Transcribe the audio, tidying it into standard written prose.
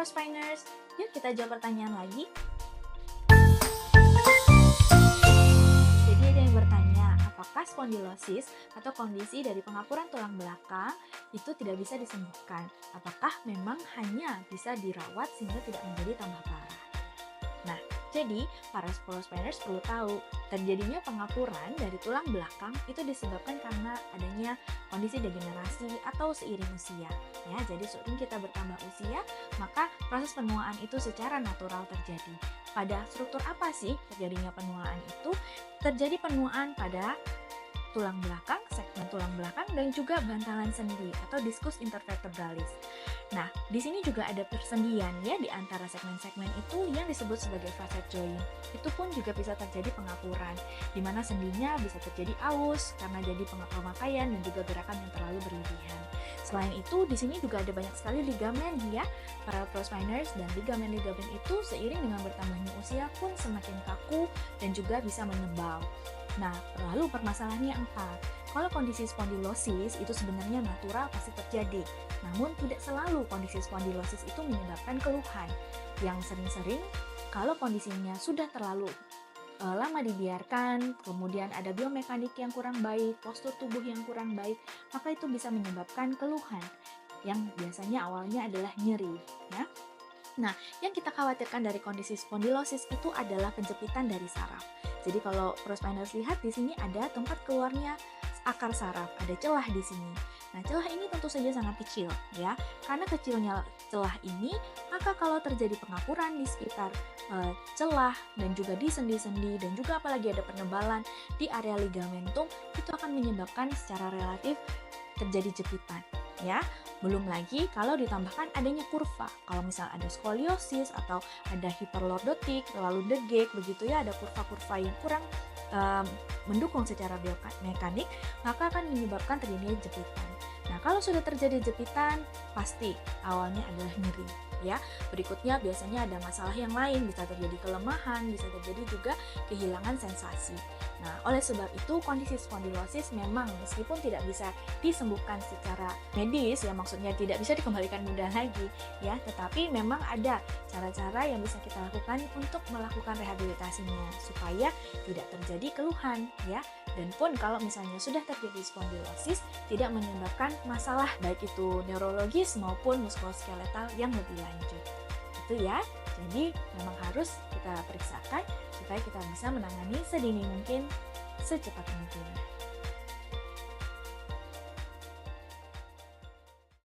Prospiners, yuk kita jawab pertanyaan lagi. Jadi ada yang bertanya, apakah spondilosis atau kondisi dari pengapuran tulang belakang itu tidak bisa disembuhkan? Apakah memang hanya bisa dirawat sehingga tidak menjadi tambah parah? Nah, jadi para prospiners perlu tahu, terjadinya pengapuran dari tulang belakang itu disebabkan karena adanya kondisi degenerasi atau seiring usia. Ya, jadi seiring kita bertambah usia, maka proses penuaan itu secara natural terjadi. Pada struktur apa sih terjadinya penuaan itu? Terjadi penuaan pada tulang belakang, segmen tulang belakang, dan juga bantalan sendi atau diskus intervertebralis. Nah, di sini juga ada persendian ya di antara segmen-segmen itu yang disebut sebagai facet joint. Itu pun juga bisa terjadi pengapuran, di mana sendinya bisa terjadi aus karena jadi pemakaian dan juga gerakan yang terlalu berlebihan. Selain itu, di sini juga ada banyak sekali ligamen ya, para prospiners, dan ligamen-ligamen itu seiring dengan bertambahnya usia pun semakin kaku dan juga bisa menebal. Nah, lalu permasalahannya apa? Kalau kondisi spondilosis itu sebenarnya natural pasti terjadi, namun tidak selalu kondisi spondilosis itu menyebabkan keluhan. Yang sering-sering, kalau kondisinya sudah terlalu lama dibiarkan, kemudian ada biomekanik yang kurang baik, postur tubuh yang kurang baik, maka itu bisa menyebabkan keluhan yang biasanya awalnya adalah nyeri, ya. Nah, yang kita khawatirkan dari kondisi spondilosis itu adalah penjepitan dari saraf. Jadi kalau prospiners lihat di sini ada tempat keluarnya akar saraf, ada celah di sini. Nah, celah ini tentu saja sangat kecil ya. Karena kecilnya celah ini, maka kalau terjadi pengapuran di sekitar celah dan juga di sendi-sendi dan juga apalagi ada penebalan di area ligamentum, itu akan menyebabkan secara relatif terjadi jepitan ya. Belum lagi kalau ditambahkan adanya kurva. Kalau misal ada skoliosis atau ada hiperlordotik, terlalu degek begitu ya, ada kurva-kurva yang kurang mendukung secara biomekanik, maka akan menyebabkan terjadinya jepitan. Nah, kalau sudah terjadi jepitan, pasti awalnya adalah nyeri ya. Berikutnya biasanya ada masalah yang lain, bisa terjadi kelemahan, bisa terjadi juga kehilangan sensasi. Nah, oleh sebab itu kondisi spondilosis memang meskipun tidak bisa disembuhkan secara medis ya, maksudnya tidak bisa dikembalikan mudah lagi ya, tetapi memang ada cara-cara yang bisa kita lakukan untuk melakukan rehabilitasinya supaya tidak terjadi keluhan ya. Dan pun kalau misalnya sudah terjadi spondilosis, tidak menyebabkan masalah baik itu neurologis maupun muskuloskeletal yang lebih lanjut. Itu ya. Jadi memang harus kita periksakan supaya kita bisa menangani sedini mungkin, secepat mungkin.